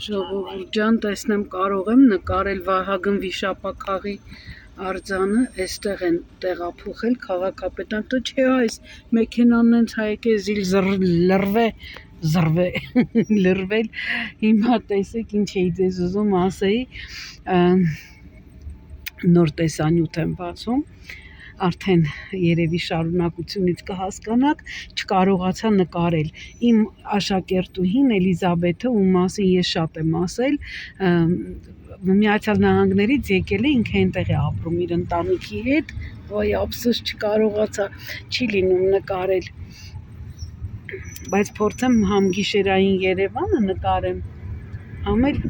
Ժողովուրդ ջան, տեսնեմ կարող եմ նկարել Վահագն Վիշապաքաղի արձանը, այստեղ են տեղափոխել քաղաքապետարան, դե չէ այս մեքենան հենց հայ եկել լրվել, հիմա տեսեք ինչ էի ձեզ ուզում ասեի, նոր տեսանյութ եմ բացում, արդեն երևի շարունակությունից կհասկանաք, չկարողացա նկարել իմ աշակերտուհին Էլիզաբեթը, ում մասին ես շատ եմ ասել, Միացյալ Նահանգներից եկել է, ինքը այնտեղ է ապրում իր ընտանիքի հետ, վայ ափսոս չկարողացա, չի լինում նկարել, բայց փորձեմ համ գիշերային Երևանը նկարեմ, համ էլ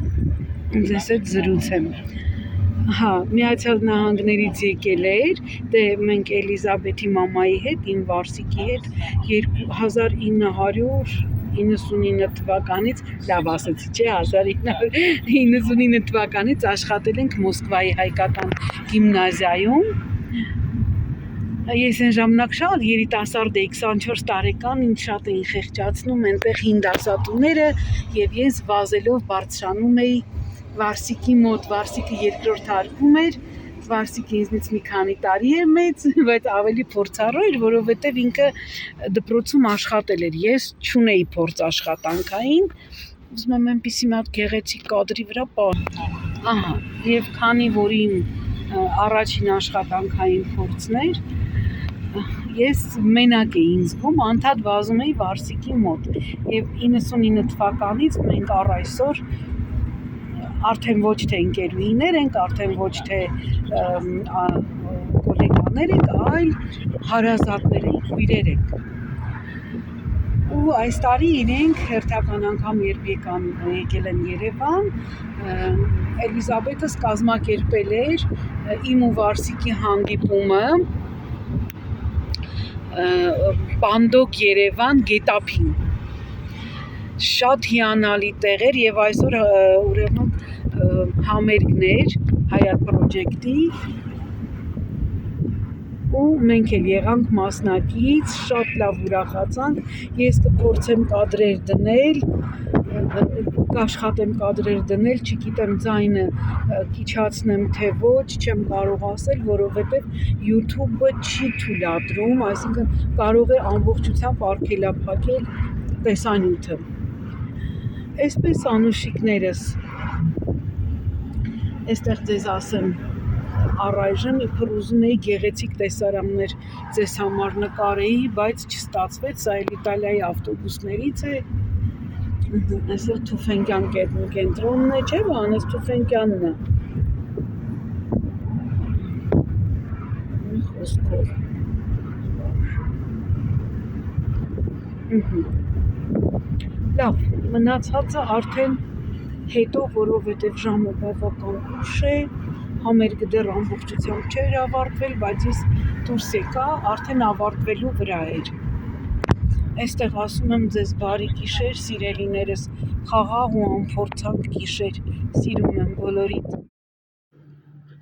ձեզ հետ զրուցեմ։ Հա, Միացյալ Նահանգներից եկել էր, դե մենք Էլիզաբեթի մամայի հետ, իմ Վարսիկի հետ 1999 թվականից, լավ ասեցի, չէ, 1999 թվականից աշխատել ենք Մոսկվայի հայկական գիմնազիայում։ Ես այն ժամանակ շատ երիտասարդ էի, 24 տարեկան, ինձ շատ էին խեղճացնում այնտեղ հին դասատուները եւ ես վազելով բարձրանում էի Վարսիկի մոտ, Վարսիկը երկրորդ հարկում էր, Վարսիկը ինձնից մի քանի տարի է մեծ, բայց ավելի փորձառու էր, որովհետև ինքը դպրոցում աշխատել էր, ես չունեի փորձ աշխատանքային, ուզում եմ այնպիսի մի հատ գեղեցիկ կադրի վրա ահա, եւ քանի որ իմ առաջին աշխատանքային փորձն էր, ես մենակ էի զգում, անդադ վազում էի Վարսիկի մոտ, եւ 99 թվականից մենք առ այսօր արդեն ոչ թե ընկերուհիներ ենք, արդեն ոչ թե գոլեգաներ ենք, այլ հարազատներ ենք, քույրեր ենք։ Ու այս տարի իրենք հերթական անգամ երբ եկել են Երևան, Էլիզաբեթս կազմակերպել էր իմ ու Վարսիկի հանդիպումը Պանդոկ Երևան գետափին։ Շատ հիանալի տեղ էր եւ այսօր ուրեմն համերգն էր Հայատ պրոջեկտի ու մենք էլ եղանք մասնակից, շատ լավ ուրախացանք, ես կփորձեմ կադրեր դնել, կաշխատեմ կադրեր դնել, չգիտեմ ձայնը կիչացնեմ թե ոչ, չեմ կարող ասել, որովհետև YouTube-ը չի թույլատրում, այսինքն կարող է ամբողջությամբ արգելափակել տեսանյութը։ Այսպես անուշիկներս, այստեղ ձեզ ասեմ, առայժմ իբր ուզում էի գեղեցիկ տեսարաններ ձեզ համար նկարեի, բայց չստացվեց, սա էլ Իտալիայի ավտոբուսներից է, այսօր Թուֆենկյան կենտրոնն է, չէ՞ Վանես Թուֆենկյանն է, խոսքով, լավ, մնացածը արդեն հետո, որովհետև ժամը բավական ուշ է, համերգը դեռ ամբողջությամբ չէր ավարտվել, բայց ես դուրս եկա, արդեն ավարտվելու վրա էր։ Այստեղ ասում եմ ձեզ բարի գիշեր, սիրելիներս, խաղաղ ու անփորձանք գիշեր, սիրում եմ բոլորիդ։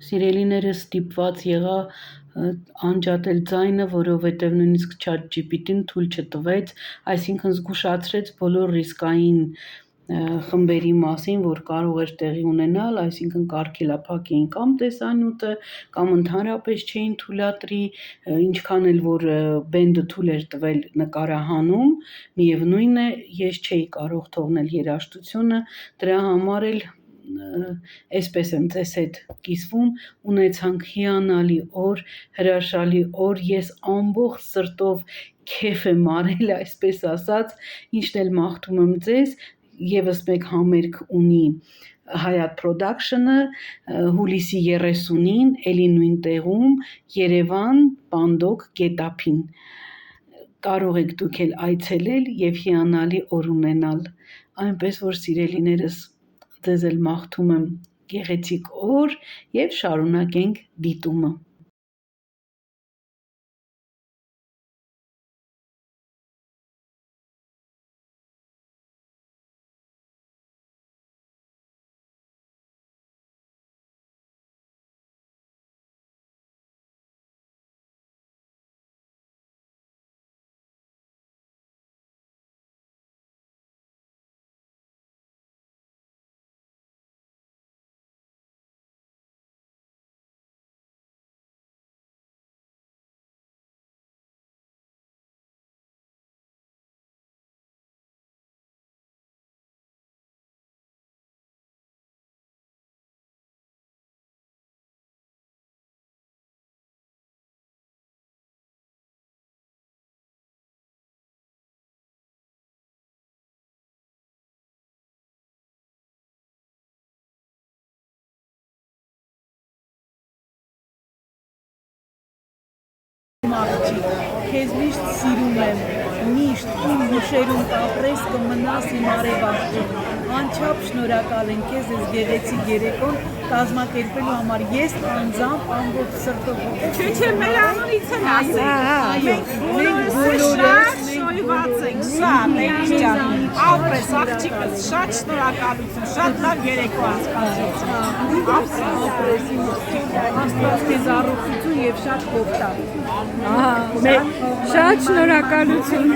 Սիրելիներս ստիպված եղա անջատել ձայնը, որովհետև նույնիսկ ChatGPT-ն թույլ չտվեց, այսինքն զգուշացրեց բոլոր ռիսկային խմբերի մասին, որ կարող էր տեղի ունենալ, այսինքն կարգելափակեին կամ տեսանյութը, կամ ընդհանրապես չէին թույլատրի, ինչքան էլ որ բենդը թույլ էր տվել նկարահանում, միևնույն է, ես չէի կարող թողնել երաժշտությունը, դրա համար էլ այսպես եմ ձեզ հետ կիսվում, ունեցանք հիանալի օր, հրաշալի օր, ես ամբողջ սրտով քեֆ եմ արել, այսպես ասած, ինչն էլ մաղթում եմ ձեզ, եւս մեկ համերգ ունի Հայատ Production-ը հուլիսի 30-ին, էլի նույն տեղում, Երևան, Պանդոկ գետափին, կարող եք դուք էլ այցելել եւ հիանալի օր ունենալ, այնպես որ սիրելիներս, ձեզ էլ մաղթում եմ գեղեցիկ օր եւ շարունակենք դիտումը։ Աղջիկ, քեզ միշտ սիրում եմ, միշտ իմ հուշերում կապրես կմնաս իմ արևածում, անչափ շնորհակալ եմ քեզ այս գեղեցիկ երեկոն կազմակերպելու համար, ես անձամբ ամբողջ սրտով Չէ, մեր անունից են ասել, մենք բոլորս շոյված ենք, շատ ջան, ապրես աղջիկս, շատ շնորհակալություն, շատ լավ երեկո անցկացրեցինք, ապրես իմ Աստված քեզ առողջություն եւ շատ կողտա Շատ շնորհակալություն։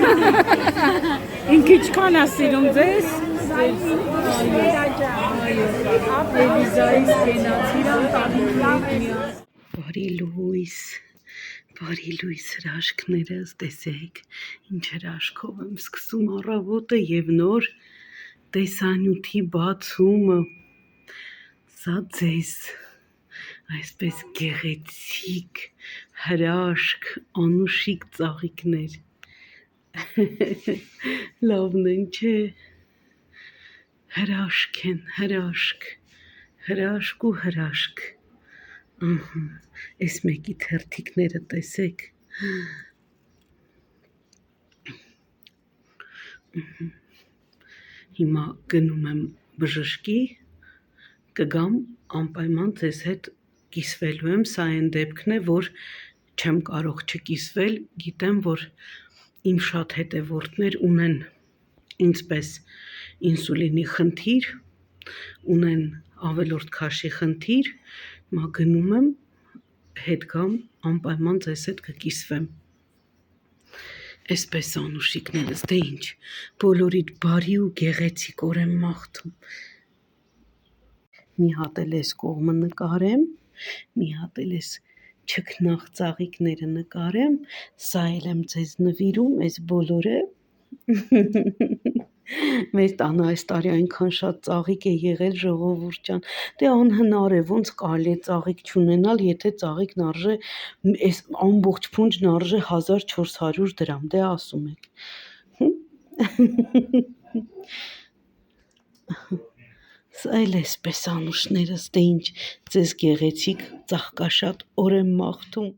Ինքը ինչքան է սիրում ձեզ։ Էլիզայից գնացիրան տանիքին Բարի լույս հրաշքներս տեսեք, ինչ հրաշքով եմ սկսում առավոտը եւ նոր տեսանյութի բացումը, սա ձեզ, այսպես գեղեցիկ, հրաշք, անուշիկ ծաղիկներ, լավն են չէ, հրաշք են, հրաշք ու հրաշք, այս մեկի թերթիկները տեսեք, հիմա գնում եմ բժշկի, կգամ անպայման ձեզ հետ կիսվելու եմ, սա այն դեպքն է, որ չեմ կարող չկիսվել, գիտեմ, որ իմ շատ հետևորդներ ունեն ինձպես ինսուլինի խնդիր, ունեն ավելորդ քաշի խնդիր, մա գնում եմ, հետ գամ, անպայման ձեզ հետ կկիսվեմ, այսպես անուշիկներս, դե ինչ, բոլորիդ բարի ու գեղեցիկ օր եմ մաղթում, մի հատ էլ ես կողմը նկարեմ, մի հատ էլ ես չքնաղ ծաղիկները նկարեմ, սա էլ եմ ձեզ նվիրում, այս բոլորը, մեր տանը այս տարի այնքան շատ ծաղիկ է եղել ժողովուրդ ջան, դե անհնար է, ոնց կարելի է ծաղիկ չունենալ, եթե ծաղիկն արժե, այս ամբողջ փունջն արժե 1400 դրամ, դե ասում եք, սա էլ էսպես անուշներս, դե ինչ, ձեզ գեղեցիկ ծաղկաշատ օր եմ մաղթում,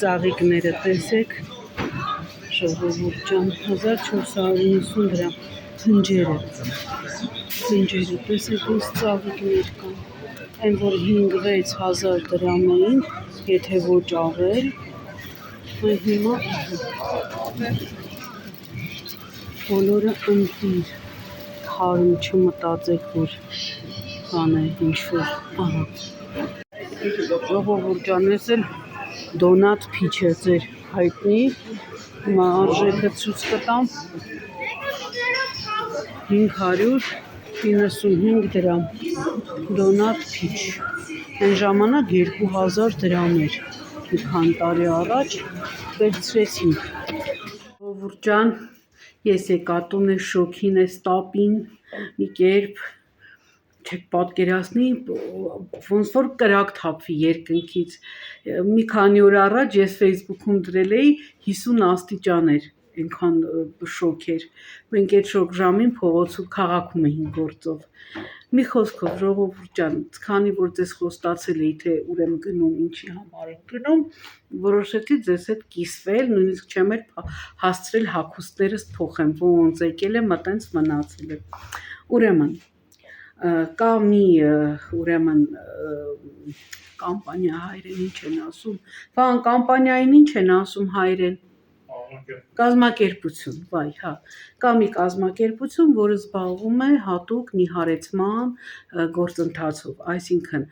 ծաղիկները տեսեք, ժողովուրդ ջան, 1490 դրամ, խնջերը, տեսեք ինձ ծաղիկներ կան, այն որ 5-6000 դրամ էին, եթե ոչ ավել, հիմա բոլորը ընտիր, հարում չմտածեք, որ բան է ինչ-որ, ահա, ժողովուրդ ջան, ես էլ դոնատ փիչ է ձեր հայտնի, հիմա արժեքը ցույց կտամ, 595 դրամ, դոնատ փիչ, այն ժամանակ 2000 դրամ էր, մի քանի տարի առաջ վերցրեցինք, ժողովուրդ ջան, ես եկա տուն է շոքին է ստապին, մի կերպ, չեք պատկերացնի, ոնց որ կրակ թափվի երկնքից, մի քանի օր առաջ ես Facebook-ում դրել էի 50 աստիճան էր, այնքան շոկ էր, մենք այդ շոկ ժամին փողոցում քաղաքում էինք գործով, մի խոսքով ժողովուրդ ջան, քանի որ ձեզ խոստացել էի, թե ուրեմն գնում, ինչի համար եմ գնում, որոշեցի ձեզ հետ կիսվել, նույնիսկ չեմ էլ հասցրել հագուստներս փոխեմ, ոնց եկել եմ, տենց մնացել է, ուրեմն, կա մի ուրեմն կամպանիա հայրեն ինչ են ասում, բան կամպանիային ինչ են ասում հայրեն, կազմակերպություն, վայ, հա, կա մի կազմակերպություն, որը զբաղվում է հատուկ նիհարեցման գործընթացով, այսինքն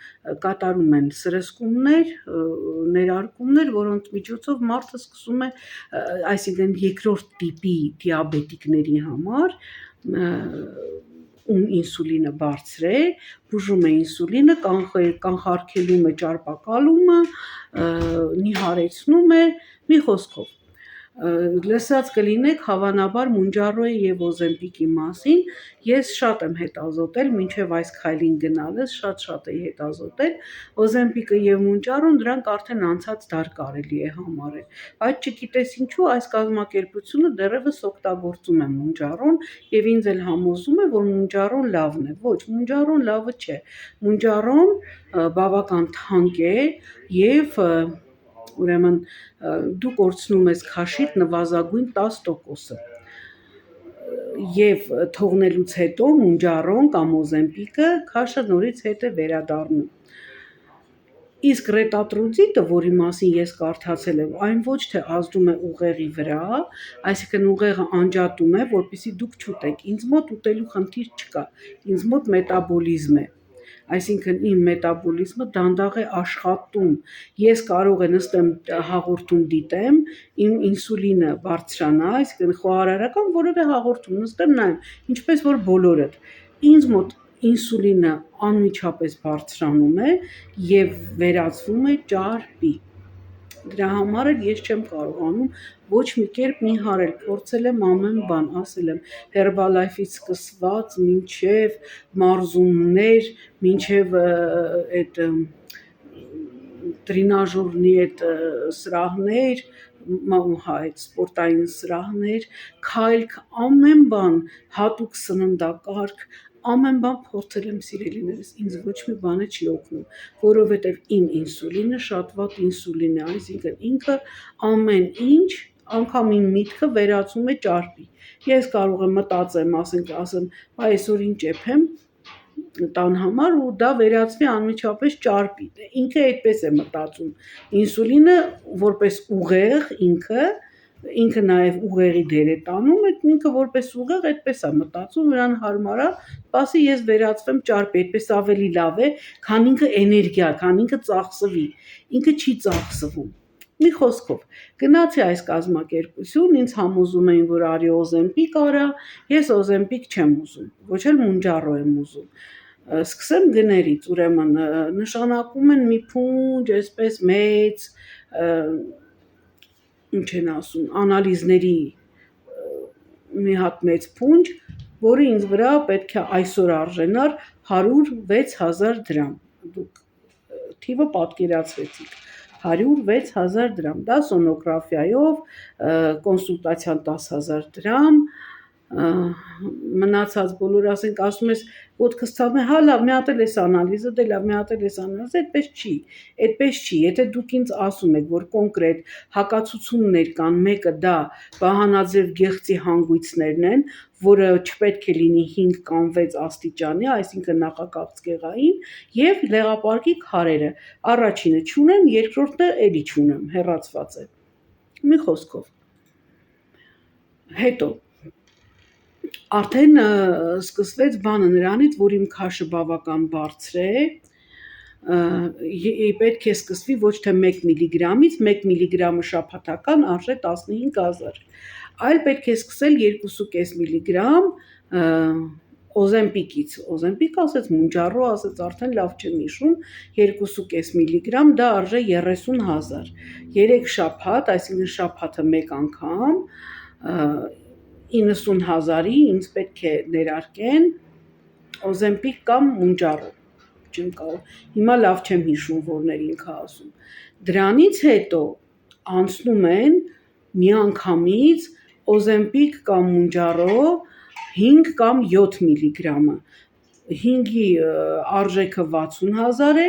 կատարում են սրսկումներ, ներարկումներ, որոնց միջոցով մարդը սկսում է, այսինքն երկրորդ տիպի դիաբետիկների համար, ում ինսուլինը բարձր է, բուժում է ինսուլինը, կանխարգելում է ճարպակալումը, նիհարեցնում է, մի խոսքով, լսած կլինեք հավանաբար Մունջարոյի և Օզեմպիկի մասին, ես շատ եմ հետազոտել, մինչև այս քայլին գնալս, շատ էի հետազոտել, Օզեմպիկը և Մունջարոն դրանք արդեն անցած դար կարելի է համարել, բայց չգիտես ինչու այս կազմակերպությունը դեռևս օգտագործում է Մունջարոն և ինձ էլ համոզում է, որ Մունջարոն լավն է, ոչ, Մունջարոն լավը չէ, Մունջարոն բավական թանկ է և ուրեմն դու կորցնում ես քաշիդ նվազագույն 10%-ը եւ թողնելուց հետո Մունջարոն կամ Օզեմպիկը քաշը նորից հետ է վերադառնում։ Իսկ ռետատրուձիտը, որի մասին ես կարդացել եմ, այն ոչ թե ազդում է ուղեղի վրա, այսինքն ուղեղը անջատում է, որպեսզի դուք չուտեք։ Ինձ մոտ ուտելու խնդիր չկա, ինձ մոտ մետաբոլիզմ է։ Այսինքն իմ մետաբոլիզմը դանդաղ է աշխատում, ես կարող եմ նստեմ հաղորդում դիտեմ, իմ ինսուլինը բարձրանա, այսինքն խոհարարական որևէ հաղորդում նստեմ նայեմ, ինչպես որ բոլորդ, ինձ մոտ ինսուլինը անմիջապես բարձրանում է եւ վերածվում է ճարպի։ Դրա համար էլ ես չեմ կարողանում ոչ մի կերպ մի հարել, փորձել եմ ամեն բան, ասել եմ Herbalife-ից սկսված, մինչև մարզումներ, մինչև այդ տրինաժորնի այդ սրահներ, այդ սպորտային սրահներ, քայլք, ամեն բան, հատուկ սննդակարգ, ամեն բան փորձել եմ սիրելիներս, ինձ ոչ մի բան չի օգնում, որովհետև իմ ինսուլինը շատ վատ ինսուլին է, այսինքն ինքը ամեն ինչ, անգամ իմ միտքը վերածում է ճարպի։ Ես կարող եմ մտածեմ, ասեմ, այսօր ինչ եփեմ տան համար ու դա վերածվի անմիջապես ճարպի։ Ինքը այդպես է մտածում։ Ինսուլինը որպես ուղեղ ինքը նաև ուղեղի դեր է տանում, ինքը որպես ուղեղ այդպես է մտածում, նրան հարմար է, սպասի ես վերածվեմ ճարպի, այդպես ավելի լավ է, քան ինքը էներգիա, քան ինքը ծախսվի։ Ինքը չի ծախսվում։ Մի խոսքով, գնացի այս կազմակերպություն, ինձ համոզում էին, որ արի Օզեմպիկ արա, ես Օզեմպիկ չեմ ուզում, ոչ էլ Մունջարո եմ ուզում։ Սկսեմ գներից, ուրեմն նշանակում են մի փունջ, այսպես մեծ, ինչ են ասում, անալիզների մի հատ մեծ փունջ, որը ինձ վրա պետք է այսօր արժենար 106,000 դրամ։ Դուք թիվը պատկերացրեցիք։ 106,000 դրամ, դա սոնոգրաֆիայով, կոնսուլտացիան 10,000 դրամ, մնացած բոլոր ասենք ասում ես ոտքս ցավում է, հա լավ, մի հատ էլ էս անալիզը, դե լավ, մի հատ էլ էս անալիզը, այդպես չի, եթե դուք ինձ ասում եք, որ կոնկրետ հակացություններ կան, մեկը դա վահանաձև գեղձի հանգույցներն են, որը չպետք է լինի 5 կամ 6 աստիճանի, այսինքն նախակաղցկեղային, եւ լեղապարկի քարերը, առաջինը չունեմ, երկրորդը էլի չունեմ, հեռացված է։ Մի խոսքով։ Հետո արդեն սկսվեց բանը նրանից, որ իմ քաշը բավական բարձր է, պետք է սկսվի ոչ թե 1 միլիգրամից, 1 միլիգրամը շաբաթական արժե 15,000, այլ պետք է սկսել 2,5 միլիգրամ Օզեմպիկից, Օզեմպիկ ասեց, Մունջարո ասեց, արդեն լավ չեմ հիշում, 2,5 միլիգրամ, դա արժե 30,000, 3 շաբաթ, այսինքն շաբաթը 1 անգամ, 90,000-ի ինձ պետք է ներարկեն Օզեմպիկ կամ Մունջարո, չեմ կարող, հիմա լավ չեմ հիշում, որներ ինքը ասում, դրանից հետո անցնում են միանգամից Օզեմպիկ կամ Մունջարո 5 կամ 7 միլիգրամը, 5-ի արժեքը 60,000 է,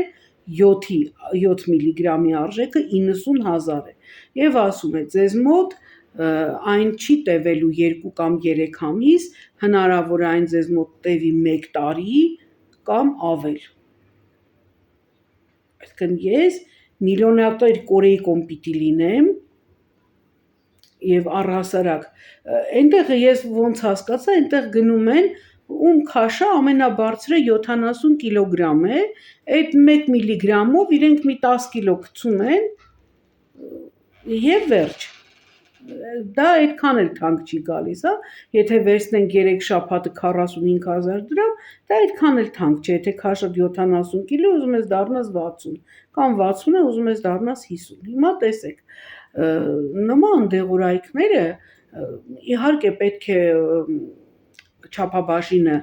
7 միլիգրամի արժեքը 90,000 է, և ասում է, ձեզ մոտ այն չի տևելու 2 կամ 3 ամիս, հնարավոր է այն ձեզ մոտ տևի 1 տարի կամ ավել։ Այսինքն ես միլիոնատեր Կորեյկոմ պիտի լինեմ և առհասարակ, այնտեղ ես ոնց հասկացա, այնտեղ գնում են, ում քաշը ամենաբարձրը 70 կիլոգրամ է, այդ 1 միլիգրամով իրենք մի 10 կիլո գցում են և վերջ, դա այդքան էլ թանկ չի գալիս, եթե վերցնենք 3 շաբաթը 45,000 դրամ, դա այդքան էլ թանկ չէ, եթե քաշդ 70 կիլո, ուզում ես դառնաս 60, կամ 60 է, ուզում ես դառնաս 50, հիմա տեսեք, նման դեղորայքները իհարկե պետք է չափաբաժինը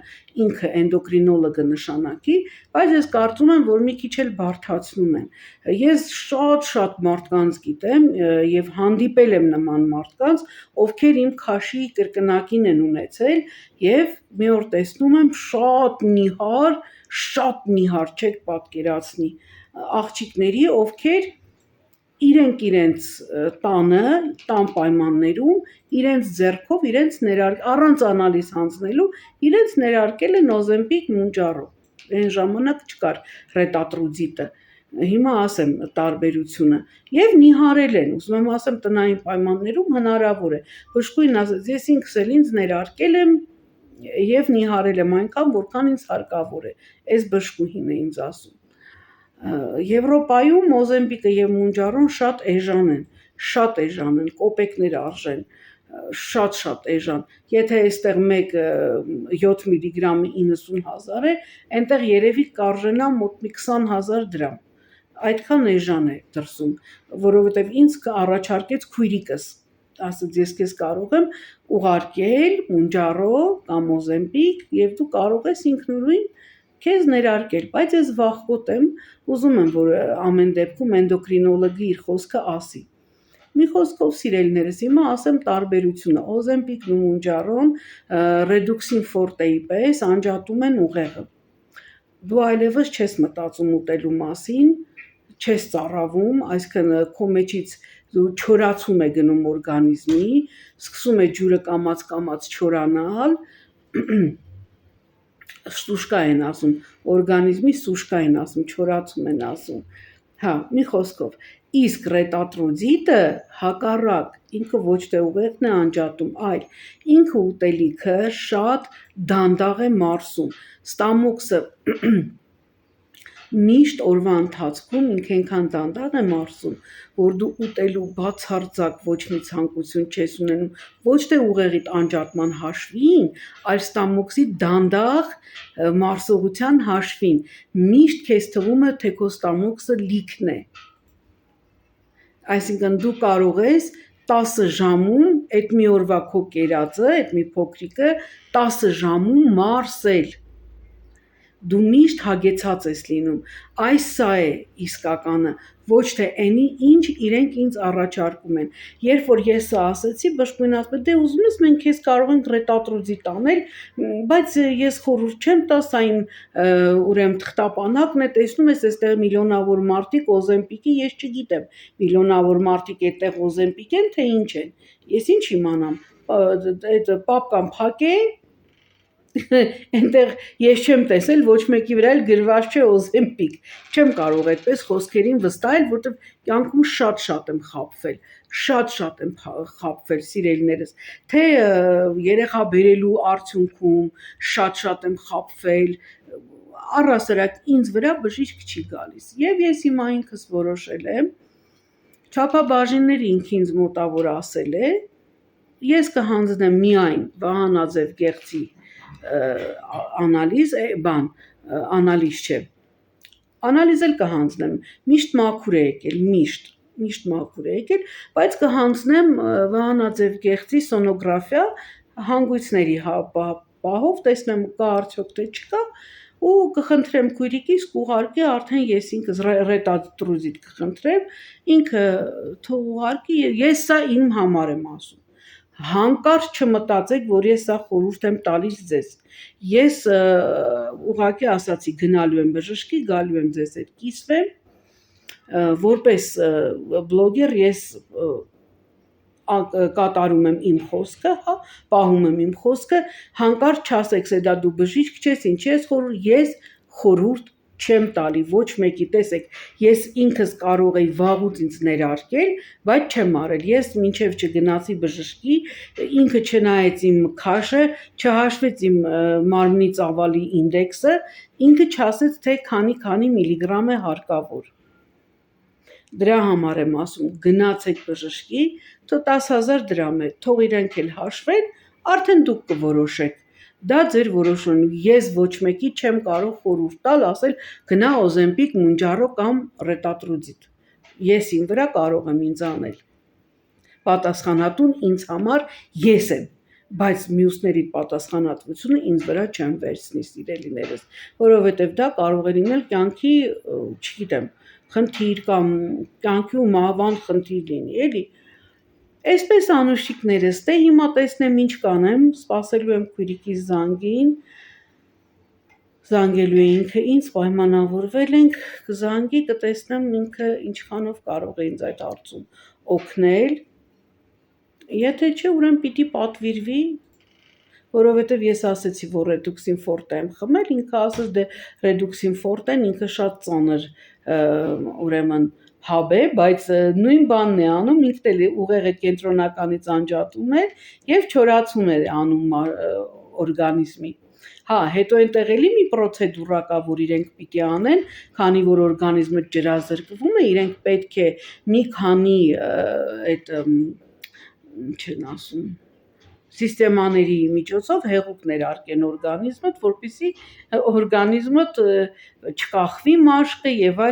ինքը էնդոկրինոլոգը նշանակի, բայց ես կարծում եմ, որ մի քիչ էլ բարդացնում են։ Ես շատ մարդկանց գիտեմ և հանդիպել եմ նման մարդկանց, ովքեր իմ քաշի կրկնակին են ունեցել և մի օր տեսնում եմ շատ նիհար չեք պատկերացնի աղջիկների, ովքեր իրենք իրենց տան պայմաններում, իրենց ձեռքով, առանց անալիզ հանձնելու, իրենց ներարկել են Օզեմպիկ Մունջարո, այն ժամանակ չկար ռետատրուձիտը, հիմա ասեմ տարբերությունը, և նիհարել են, ուզում եմ ասեմ տնային պայմաններում հնարավոր է, բժշկուհին ասեց, ես ինքս էլ ինձ ներարկել եմ և նիհարել եմ այնքան, որքան ինձ հարկավոր է, այս բժշկուհին է ինձ ասում։ Եվրոպայում Օզեմպիկը և Մունջարոն շատ էժան են, կոպեկներ արժեն, շատ էժան, եթե այստեղ մեկ 7 միլիգրամը 90,000 է, այնտեղ երևի կարժենա մոտ մի 20,000 դրամ, այդքան էժան է դրսում, որովհետև ինձ առաջարկեց քույրիկս, ասեց ես քեզ կարող եմ ուղարկել Մունջարո կամ Օզեմպիկ և դու կարող ես ինքնուրույն քեզ ներարկել, բայց ես վախկոտ եմ, ուզում եմ, որ ամեն դեպքում էնդոկրինոլոգը իր խոսքը ասի։ Մի խոսքով սիրելիներս, հիմա ասեմ տարբերությունը, Օզեմպիկն ու Մունջարոն ռեդուքսին ֆորտեի պես անջատում են ուղեղը։ Դու այլևս չես մտածում ուտելու մասին, չես ծարավում, այսինքն քո մեջից չորացում է գնում օրգանիզմի, սկսում է ջուրը կամաց չորանալ, սուշկա են ասում, օրգանիզմի սուշկա են ասում, չորացում են ասում, մի խոսքով, իսկ ռետատրուձիտը հակառակ, ինքը ոչ թե ուղեղն է անջատում, այլ ինքը ուտելիքը շատ դանդաղ է մարսում, ստամոքսը միշտ օրվա ընթացքում ինքը այնքան դանդաղ է մարսում, որ դու ուտելու բացարձակ ոչ մի ցանկություն չես ունենում, ոչ թե ուղեղիդ անջատման հաշվին, այլ ստամոքսի դանդաղ մարսողության հաշվին, միշտ քեզ թվում է, թե քո ստամոքսը լիքն է, այսինքն դու կարող ես 10 ժամում այդ մի օրվա քո կերածը, այդ մի փոքրիկը 10 ժամում մարսել, դու միշտ հագեցած ես լինում, այս սա է իսկականը, ոչ թե այնի ինչ իրենք ինձ առաջարկում են, երբ որ ես սա ասեցի, բժշկուհին ասում է, դե ուզում ես մենք քեզ կարող ենք ռետատրուձիտ անել, բայց ես խորհուրդ չեմ տա, սա իմ ուրեմն թղթապանակն է, տեսնում ես այստեղ միլիոնավոր մարդիկ Օզեմպիկի, ես չգիտեմ, միլիոնավոր մարդիկ այդտեղ Օզեմպիկ են, թե ինչ են, ես ինչ իմանամ, այդ պապկան փակ է, այնտեղ ես չեմ տեսել, ոչ մեկի վրա էլ գրված չէ Օզեմպիկ, չեմ կարող այդպես խոսքերին վստահել, որտեղ կյանքում շատ եմ խաբվել, շատ եմ խաբվել սիրելիներս, թե երեխա բերելու արդյունքում շատ եմ խաբվել, առհասարակ ինձ վրա բժիշկ չի գալիս, և ես հիմա ինքս որոշել եմ, չափաբաժինները ինքը ինձ մոտավոր ասել է, ես կհանձնեմ միայն Վահանաձև գեղձի անալիզ, անալիզ չէ, անալիզ էլ կհանձնեմ, միշտ մաքուր է եկել, միշտ մաքուր է եկել, բայց կհանձնեմ Վահանաձև գեղձի սոնոգրաֆիա հանգույցների պահով, տեսնեմ կա արդյոք թե չկա, ու կխնդրեմ քույրիկիս կուղարկի արդեն ես ինքս ռետատրուձիտ կխնդրեմ, ինքը թող ուղարկի, ես սա իմ համար եմ ասում, հանկարծ չմտածեք, որ ես սա խորհուրդ եմ տալիս ձեզ, ես ուղղակի ասացի գնալու եմ բժշկի, գալու եմ ձեզ հետ կիսվեմ, որպես բլոգեր ես կատարում եմ իմ խոսքը, պահում եմ իմ խոսքը, հանկարծ չասեք, դա դու բժիշկ չես, ինչ ես խորհուրդ, ես խորհուրդ չեմ տալի ոչ մեկի, տեսեք, ես ինքս կարող էի վաղուց ինձ ներարկել, բայց չեմ արել, ես մինչև չգնացի բժշկի, ինքը չնայեց իմ քաշը, չհաշվեց իմ մարմնի ծավալի ինդեքսը, ինքը չասեց, թե քանի միլիգրամ է հարկավոր, դրա համար եմ ասում, գնացեք բժշկի, թող 10,000 դրամ է, թող իրենք էլ հաշվեն, արդեն դուք կորոշեք, դա ձեր որոշումն է, ես ոչ մեկի չեմ կարող խորհուրդ տալ, ասել գնա Օզեմպիկ, Մունջարո կամ ռետատրուձիտ, ես իմ վրա կարող եմ ինձ անել, պատասխանատուն ինձ համար ես եմ, բայց մյուսների պատասխանատվությունը ինձ վրա չեմ վերցնի սիրելիներս, որովհետև դա կարող է լինել կյանքի, չգիտեմ, խնդիր կամ կյանքի ու մահվան խնդիր լինի, էլի, այսպես անուշիկներս, դե հիմա տեսնեմ ինչ կանեմ, սպասելու եմ քույրիկիս զանգին, զանգելու է ինքը ինձ, պայմանավորվել ենք, կզանգի, կտեսնեմ ինքը ինչքանով կարող է ինձ այդ հարցում օգնել, եթե չէ, ուրեմն պիտի պատվիրվի, որովհետև ես ասեցի, որ ռեդուքսին ֆորտե եմ խմել, ինքը ասաց, դե ռեդուքսին ֆորտեն ինքը շատ ծանր ուրեմն հաբ է, բայց նույն բանն է անում, ինքն էլ ուղեղ այդ կենտրոնականից անջատում է եւ չորացում է անում օրգանիզմի։ Հա, հետո այնտեղ էլի մի պրոցեդուրա կա, որ իրենք պիտի անեն, քանի որ օրգանիզմը ջրազրկվում է, իրենք պետք է մի քանի այդ չեն ասում սիստեմաների միջոցով հեղուկ ներարկեն օրգանիզմդ, որպեսզի օրգանիզմդ չկախվի մաշկը եւ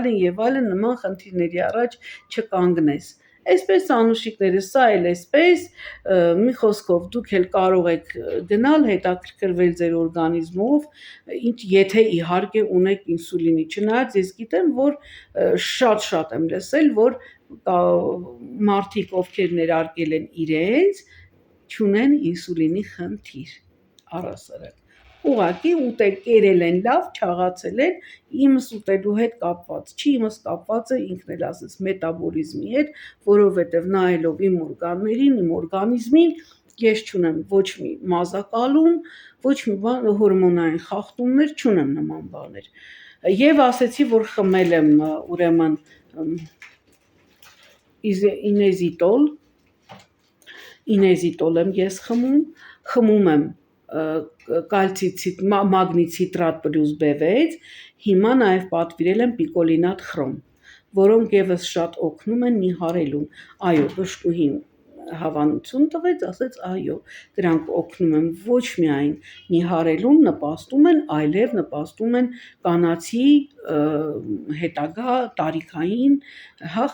այլն նման խնդիրների առաջ չկանգնես։ Այսպես անուշիկները, սա էլ այսպես, մի խոսքով դուք էլ կարող եք գնալ հետաքրքրվել ձեր օրգանիզմով, եթե իհարկե ունեք ինսուլինի, չնայած ես գիտեմ, որ շատ եմ լսել, որ մարդիկ, ովքեր ներարկել են իրենց, չունեն ինսուլինի խնդիր, առասարակ, ուղղակի ուտել կերել են լավ, չաղացել են, իմս ուտելու հետ կապված, չի իմս կապված է ինքն էլ ասեց մետաբոլիզմի հետ, որովհետև նայելով իմ օրգաններին, իմ օրգանիզմին, ես չունեմ ոչ մի մազակալում, ոչ մի բան հորմոնային խախտումներ, չունեմ նման բաներ, եւ ասեցի, որ խմել եմ ուրեմն ինեզիտոլ եմ ես խմում եմ մագնի ցիտրատ պլյուս B6, հիմա նաև պատվիրել եմ պիկոլինատ խրոմ, որոնք եւս շատ օգնում են նիհարելուն, այո, բժշկուհին հավանություն տվեց, ասեց այո, դրանք օգնում են ոչ միայն նիհարելուն, նպաստում են, այլև նպաստում են կանացի հետագա տարիքային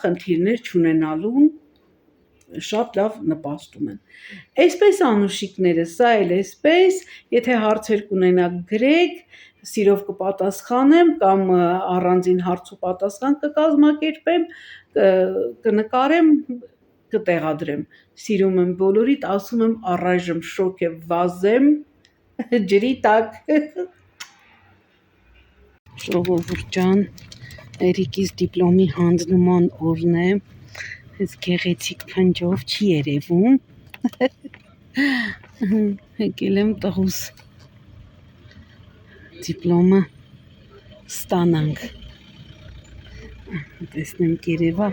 խնդիրներ չունենալուն, շատ լավ նպաստում են։ Այսպես անուշիկները, սա էլ այսպես, եթե հարցեր կունենաք գրեք, սիրով կպատասխանեմ կամ առանձին հարց ու պատասխան կկազմակերպեմ, կնկարեմ, կտեղադրեմ։ Սիրում եմ բոլորիդ, ասում եմ առայժմ շոկ է վազեմ ջրի տակ։ Ժողովուրդ ջան, Էրիկիս դիպլոմի հանձնման օրն է, այս գեղեցիկ փնջով չի երևում, եկել եմ տղուս դիպլոմը ստանանք, տեսնեմ կերևա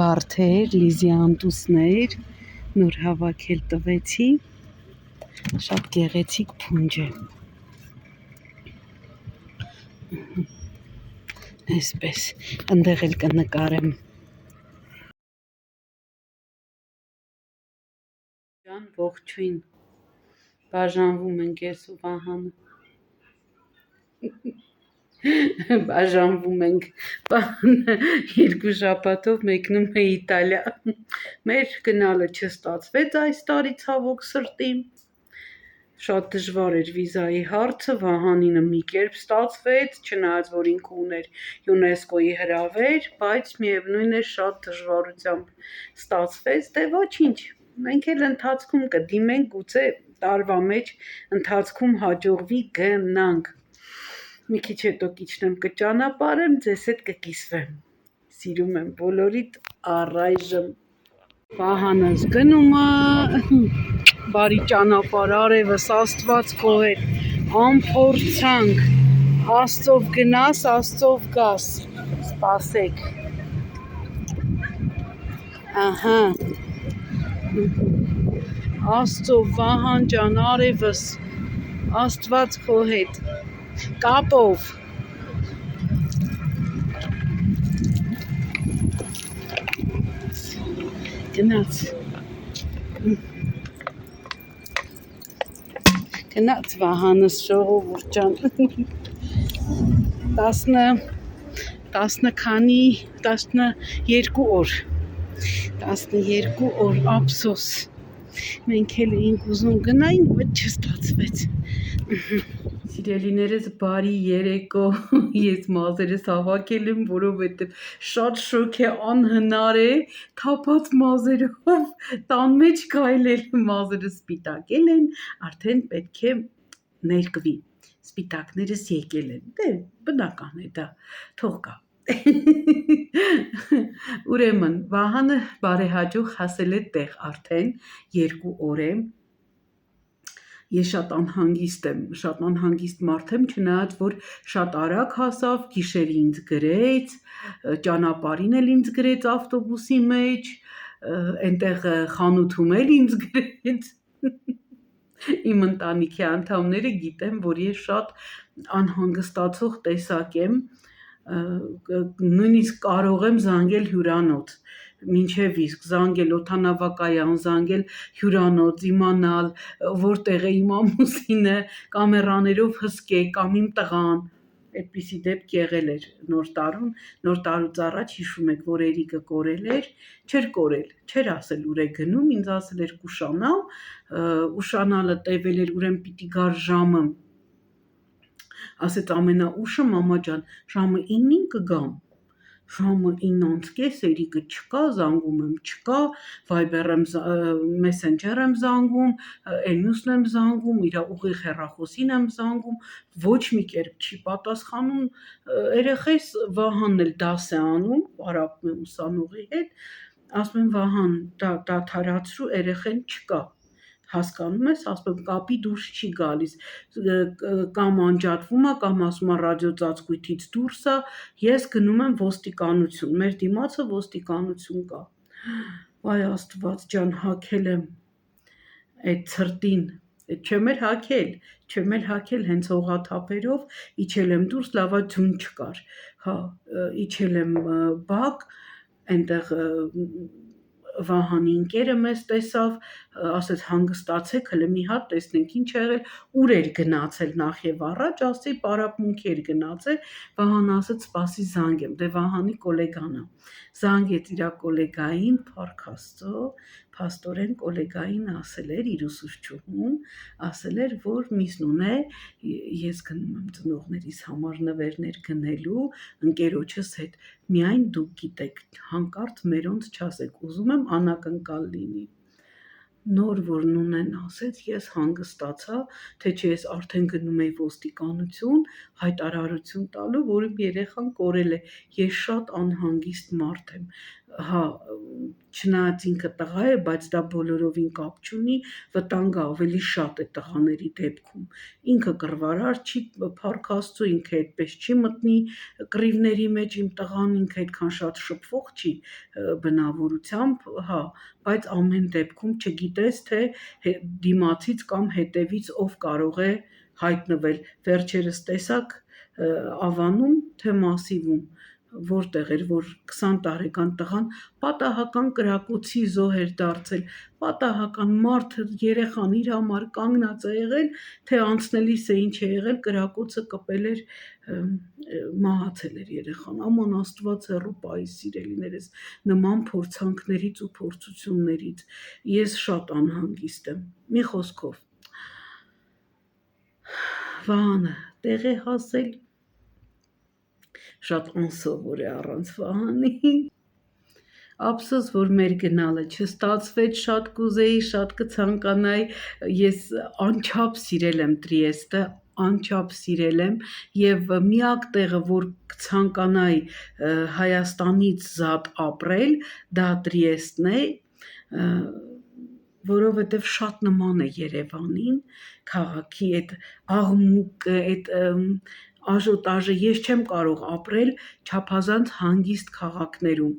վարդեր, Լիզի անտուսներ, նոր հավաքել տվեցի, շատ գեղեցիկ փունջ է, այսպես, ընդեղ էլ կնկարեմ, ողջույն, բաժանվում ենք ես ու Վահանը, բաժանվում ենք, երկու շաբաթով մեկնում է Իտալիա, մեր գնալը չստացվեց այս տարի ցավոք սրտի, շատ դժվար էր վիզայի հարցը, Վահանինը մի կերպ ստացվեց, չնայած որ ինքը ուներ ՅՈՒՆԵՍԿՕ-ի հրավեր, բայց միևնույն է շատ դժվարությամբ ստացվեց, դե ոչինչ, մենք էլ ընթացքում կդիմենք, գուցե տարվա մեջ ընթացքում հաջողվի գնանք, մի քիչ հետո կիջնեմ կճանապարհեմ, ձեզ հետ կկիսվեմ, սիրում եմ բոլորիդ առայժմ, Վահանս գնում է, բարի ճանապարհ արևս, Աստված քո հետ, անփորձանք, Աստծով գնաս, Աստծով գաս, սպասեք, ահա, Աստծով Վահան ջան արևս, Աստված քո հետ, կապով, գնաց Վահանս ժողովուրդ ջան, 12 օր, ափսոս, մենք էլ էինք ուզում գնայինք, բայց չստացվեց, Սիրելիներս բարի երեկո, ես մազերս հավաքել եմ, որովհետև շատ շոկ է, անհնար է, թափած մազերով տան մեջ քայլել, մազերս սպիտակել են, արդեն պետք է ներկվի, սպիտակներս եկել են, դե բնական է դա, թող գա։ Ուրեմն Վահանը բարեհաջող հասել է տեղ արդեն 2 օր է։ Ես շատ անհանգիստ մարդ եմ, չնայած որ շատ արագ հասավ, գիշերը ինձ գրեց, ճանապարհին էլ ինձ գրեց ավտոբուսի մեջ, այնտեղ խանութում էլ ինձ գրեց։ Իմ ընտանիքի անդամները գիտեն, որ ես շատ անհանգստացող տեսակ եմ, նույնիսկ կարող եմ զանգել հյուրանոց, մինչև իսկ զանգել օդանավակայան, զանգել հյուրանոց, իմանալ որտեղ է իմ ամուսինը, կամերաներով հսկել կամ իմ տղան, այդպիսի դեպք եղել էր նոր տարուց առաջ, հիշում եք, որ Էրիկը կորել էր, չէր կորել, չէր ասել ուր է գնում, ինձ ասել էր կուշանալ, ուշանալը տևել էր, ուրեմն պիտի գար ժամը, ասեց ամենաուշը մամա ջան, ժամը 9-ին կգամ, ժամը 9:30 Էրիկը չկա, զանգում եմ չկա, Viber Messenger եմ զանգում, Էնուսն եմ զանգում, իր ուղիղ հեռախոսին եմ զանգում, ոչ մի կերպ չի պատասխանում, երեխես Վահանն էլ դաս է անում, պարապում է ուսանողի հետ, ասում եմ Վահան, դադարացրու, երեխեն չկա, հասկանում ես, ասում եմ կապի դուրս չի գալիս, կամ անջատվում է, կամ ասում է ռադիոծածկույթից դուրս է, ես գնում եմ ոստիկանություն, մեր դիմացը ոստիկանություն կա, վայ Աստված ջան, հագել եմ այդ ցրտին, չեմ էլ հագել հենց հողաթափերով, իջել եմ դուրս, լավա ձուն չկար, իջել եմ բակ, այնտեղ Վահանի ընկերը մեզ տեսավ, ասեց հանգստացեք, հլը մի հատ տեսնենք ինչ ա եղել, ուր էր գնացել նախ եւ առաջ, ասի պարապմունքի էր գնացել, Վահանը ասեց սպասի զանգեմ, դե Վահանի գոլեգան ա, զանգեց իր գոլեգային, փառք Աստծո, փաստորեն գոլեգային ասել էր իր ուսուցչուհուն, ասել էր, որ միսնուն է, ես գնում եմ ծնողներիս համար նվերներ գնելու, ընկերոջս հետ, միայն դուք գիտեք, հանկարծ մերոնց չասեք, ուզում եմ անակնկալ լինի։ Նոր որ Նունեն ասեց, ես հանգստացա, թե չէ ես արդեն գնում էի ոստիկանություն, հայտարարություն տալու, որ իմ երեխան կորել է, ես շատ անհանգիստ մարդ եմ, չնայած ինքը տղա է, բայց դա բոլորովին կապ չունի, վտանգը ավելի շատ է տղաների դեպքում, ինքը կռվարար չի, փառք Աստծո, ինքը այդպես չի մտնի կռիվների մեջ, իմ տղան ինքը այդքան շատ շփվող չի բնավորությամբ, բայց ամեն դեպքում չգիտես, թե դիմացից կամ հետևից ով կարող է հայտնվել, վերջերս տեսակ Ավանում, թե Մասիվում, որտեղ էր, որ 20 տարեկան տղան պատահական կրակոցի զոհ էր դարձել, պատահական մարդը երեխան իր համար կանգնած է եղել, թե անցնելիս է ինչ է եղել, կրակոցը կպել էր, մահացել էր երեխան, աման Աստված հեռու պահի սիրելիներս, նման փորձանքներից ու փորձություններից, ես շատ անհանգիստ եմ, մի խոսքով, Վահանը տեղ է հասել, շատ անսովոր է առանց Վահանի, ափսոս, որ մեր գնալը չստացվեց, շատ կուզեի, շատ կցանկանայի, ես անչափ սիրել եմ Տրիեստը, անչափ սիրել եմ և միակ տեղը, որ կցանկանայի Հայաստանից զատ ապրել, դա Տրիեստն է, որովհետև շատ նման է Երևանին, քաղաքի այդ աղմուկը, այդ աժոտաժը, ես չեմ կարող ապրել չափազանց հանգիստ քաղաքներում,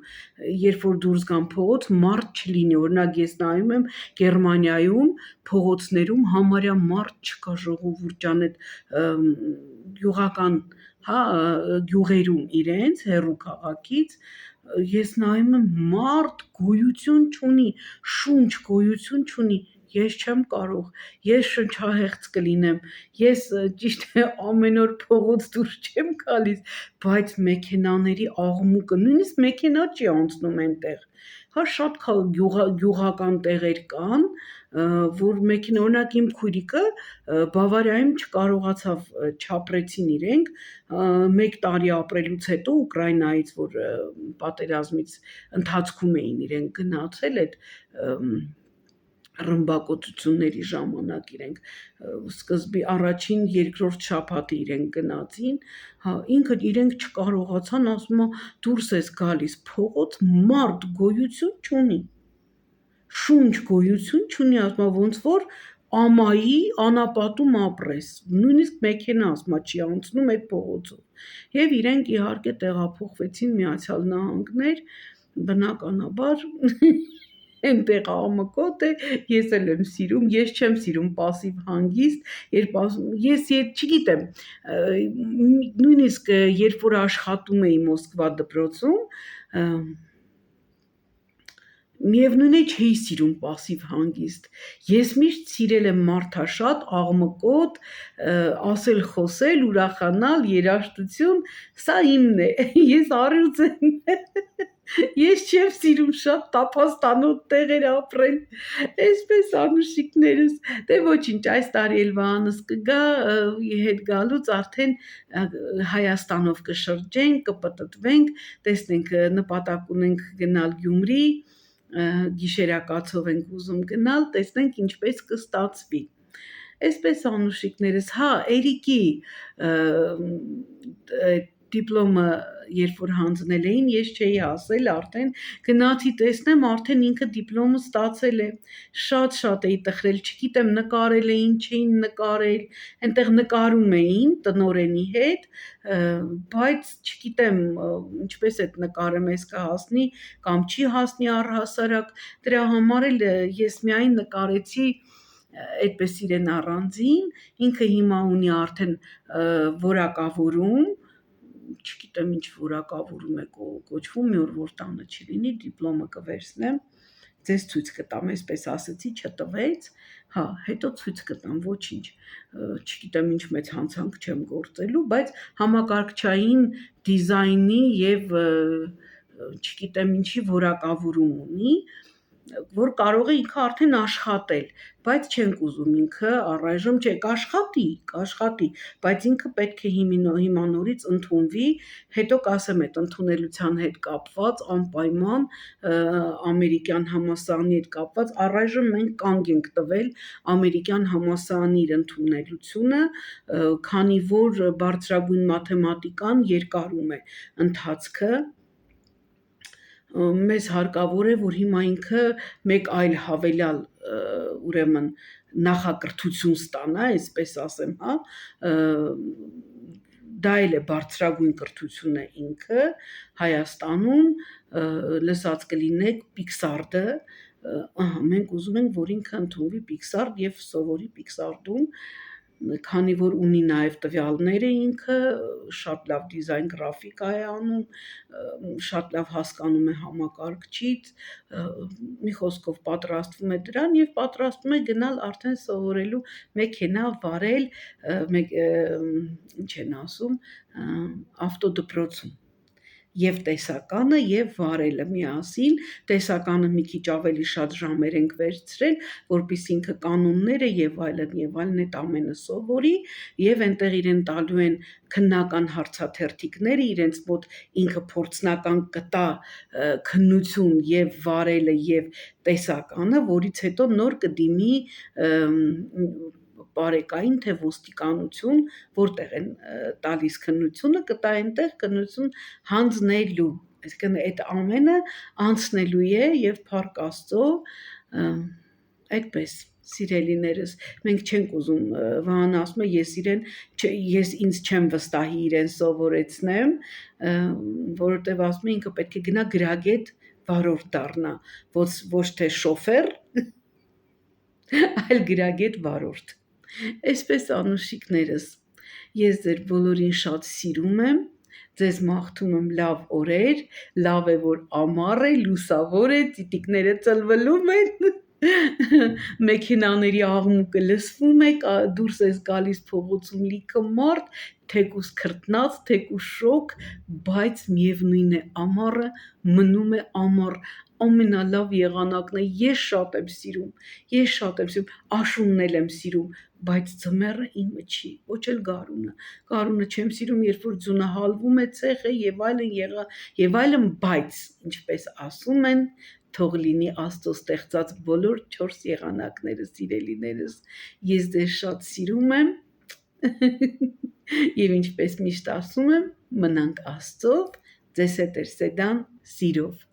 երբ որ դուրս գամ փողոց, մարդ չլինի, օրինակ ես նայում եմ Գերմանիայում փողոցներում համարյա մարդ չկա, ժողովուրդ ջան, այդ գյուղական գյուղերում իրենց, հեռու քաղաքից, ես նայում եմ մարդ գոյություն չունի, շունչ գոյություն չունի, ես չեմ կարող, ես շնչահեղձ կլինեմ, ես ճիշտ է ամեն օր փողոց դուրս չեմ գալիս, բայց մեքենաների աղմուկը, նույնիսկ մեքենա չի անցնում այնտեղ, շատ գյուղական տեղեր կան, որ մեքենա, օրինակ իմ քույրիկը Բավարիայում չկարողացավ, չապրեցին իրենք, 1 տարի ապրելուց հետո Ուկրաինայից, որ պատերազմից ընթացքում էին իրենք գնացել այդ ռմբակոծությունների ժամանակ իրենք սկզբի առաջին երկրորդ շաբաթը իրենք գնացին, հա ինքը իրենք չկարողացան, ասում է դուրս ես գալիս փողոց, մարդ գոյություն չունի, շունչ գոյություն չունի, ասում է ոնց որ ամայի անապատում ապրես, նույնիսկ մեքենա ասում է չի անցնում այդ փողոցով, եւ իրենք իհարկե տեղափոխվեցին Միացյալ Նահանգներ, բնականաբար Այնտեղ աղմկոտ է, ես էլ եմ սիրում, ես չեմ սիրում պասիվ հանգիստ, ես չգիտեմ, նույնիսկ երբ որ աշխատում էի Մոսկվա դպրոցում, միևնույն է չէի սիրում պասիվ հանգիստ, ես միշտ սիրել եմ մարդաշատ, աղմկոտ, ասել խոսել, ուրախանալ, երաժշտություն, սա իմն է, ես առյուծ եմ, ես չեմ սիրում շատ տափաստանոտ տեղեր ապրել, այսպես անուշիկներս, դե ոչինչ, այս տարի էլ վանս կգա, հետ գալուց արդեն Հայաստանով կշրջենք, կպտտվենք, տեսնենք նպատակ ունենք գնալ Գյումրի, գիշերակացով ենք ուզում գնալ, տեսնենք ինչպես կստացվի, այսպես անուշիկներս, հա, Էրիկի դիպլոմը երբ որ հանձնել էին, ես չէի ասել, արդեն գնացի տեսնեմ, արդեն ինքը դիպլոմը ստացել է, շատ էի տխրել, չգիտեմ նկարել էին, չէին նկարել, այնտեղ նկարում էին տնօրենի հետ, բայց չգիտեմ ինչպես այդ նկարը մեզ կհասնի կամ չի հասնի առհասարակ, դրա համար էլ ես միայն նկարեցի այդպես իրեն առանձին, ինքը հիմա ունի արդեն որակավորում, չգիտեմ ինչ որակավորում է կոչվում, մի օր որ տանը չլինի, դիպլոմը կվերցնեմ, ձեզ ցույց կտամ, այսպես ասեցի, չտվեց, հա, հետո ցույց կտամ, ոչինչ, չգիտեմ ինչ մեծ հանցանք չեմ գործելու, բայց համակարգչային դիզայնի եւ չգիտեմ ինչի որակավորում ունի, որ կարող է ինքը արդեն աշխատել, բայց չենք ուզում ինքը առայժմ չէ, կաշխատի, բայց ինքը պետք է հիմա նորից ընդունվի, հետո կասեմ այդ ընդունելության հետ կապված, անպայման ամերիկյան համալսարանի հետ կապված, առայժմ մենք կանգ ենք տվել ամերիկյան համալսարանի իր ընդունելությունը, քանի որ բարձրագույն մաթեմատիկան երկարում է ընթացքը, մեզ հարկավոր է, որ հիմա ինքը մեկ այլ հավելյալ ուրեմն նախակրթություն ստանա, այսպես ասեմ, հա, դա էլ է բարձրագույն կրթությունը ինքը Հայաստանում, լսած կլինեք Պիքսարդը, մենք ուզում ենք, որ ինքը ընդունվի Պիքսարդ եւ սովորի Պիքսարդում, քանի որ ունի նաև տվյալները ինքը, շատ լավ դիզայն գրաֆիկա է անում, շատ լավ հասկանում է համակարգչից, մի խոսքով պատրաստվում է դրան եւ պատրաստվում է գնալ արդեն սովորելու մեքենա վարել, ինչ են ասում, ավտոդպրոցում եւ տեսականը եւ վարելը միասին, տեսականը մի քիչ ավելի շատ ժամեր ենք վերցրել, որպեսզի ինքը կանոնները եւ այլն այդ ամենը սովորի եւ այնտեղ իրեն տալու են քննական հարցաթերթիկները, իրենց մոտ ինքը փորձնական կտա քննություն եւ վարելը եւ տեսականը, որից հետո նոր կդիմի բարեկային թե ոստիկանություն, որտեղ են տալիս քննությունը, կտա այնտեղ քննություն հանձնելու, այսինքն այդ ամենը անցնելու է եւ փառք Աստծո, այդպես սիրելիներս, մենք չենք ուզում, Վահանը ասում է, ես ինձ չեմ վստահի իրեն սովորեցնեմ, որովհետև ասում է ինքը պետք է գնա գրագետ վարորդ դառնա, ոչ թե շոֆեր, այլ գրագետ վարորդ, այսպես անուշիկներս, ես ձեր բոլորին շատ սիրում եմ, ձեզ մաղթում եմ լավ օրեր, լավ է որ ամառ է, լուսավոր է, ծիտիկները ծլվլում են, մեքենաների աղմուկը լսվում է, դուրս ես գալիս փողոցում լիքը մարդ, թեկուս քրտնած, թեկուս շոկ, բայց միևնույն է ամառը մնում է ամառ, ամենալավ եղանակն է, ես շատ եմ սիրում, աշունն էլ եմ սիրում, բայց ձմեռը իմը չի, ոչ էլ գարունը չեմ սիրում, երբ որ ձյունը հալվում է ցեխը եւ այլն, բայց ինչպես ասում են, թող լինի Աստծո ստեղծած բոլոր 4 եղանակները, սիրելիներս, ես ձեզ շատ սիրում եմ եւ ինչպես միշտ ասում եմ, մնանք Աստծով, ձեզ հետ է Սեդան, սիրով